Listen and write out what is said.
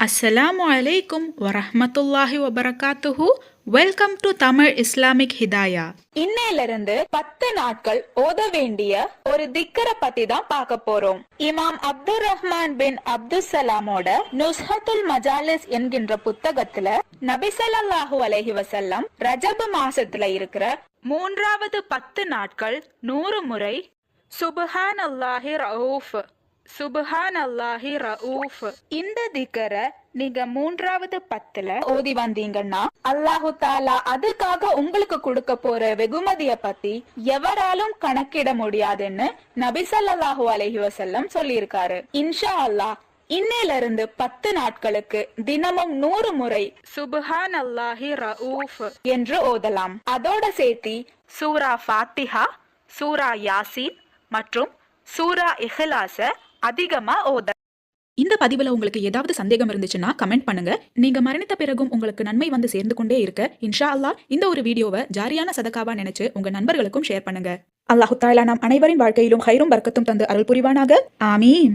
அஸ்ஸலாமு அலைக்கும் வரஹ்மத்துல்லாஹி வபரகாத்துஹு. Welcome to Tamil Islamic Hidaya. இன்னையிலிருந்து 10 நாட்கள் ஓத வேண்டிய ஒரு திக்கரை பத்தி தான் பார்க்க போறோம். இமாம் அப்துல் ரஹ்மான் பின் அப்துல் சலாமோட நுஸ்ஹத்துல் மஜாலிஸ் என்கின்ற புத்தகத்துல நபி ஸல்லல்லாஹு அலைஹி வஸல்லம் ரஜப மாசத்துல இருக்கிற 3வது 10 நாட்கள் 100 முறை சுப்ஹானல்லாஹி ரഊஃப் சுப்ஹானல்லாஹி ரഊஃப் இந்த திக்கரை நீங்க 3வது 10ல ஓதி வந்தீங்கன்னா அல்லாஹு தாலா அதுக்காக உங்களுக்கு கொடுக்க போற வெகுமதிய பத்தி எவராலும் கணக்கிட முடியாதுன்னு நபி ஸல்லல்லாஹு அலைஹி வஸல்லம் சொல்லியிருக்காரு. இன்ஷா அல்லாஹ் இன்னையிலிருந்து 10 நாட்களுக்கு தினமும் 100 முறை சுப்ஹானல்லாஹி ரഊஃப் என்று ஓதலாம். அதோட சேர்த்தி சூரா ஃபாத்திஹா, சூரா யாசீன் மற்றும் சூரா இஹ்லாஸ அதிகமா ஓத. இந்த பதிவுல உங்களுக்கு ஏதாவது சந்தேகம் இருந்துச்சுன்னா கமெண்ட் பண்ணுங்க. நீங்க மரணித்த பிறகும் உங்களுக்கு நன்மை வந்து சேர்ந்து கொண்டே இருக்க இன்ஷா அல்லாஹ் இந்த ஒரு வீடியோவை ஜாரியான சதகாவா நினைச்சு உங்க நண்பர்களுக்கும் ஷேர் பண்ணுங்க. அல்லாஹு தஆலா நம் அனைவரின் வாழ்க்கையிலும் ஹைரும் பர்க்கத்தும் தந்து அருள் புரிவானாக. ஆமீன்.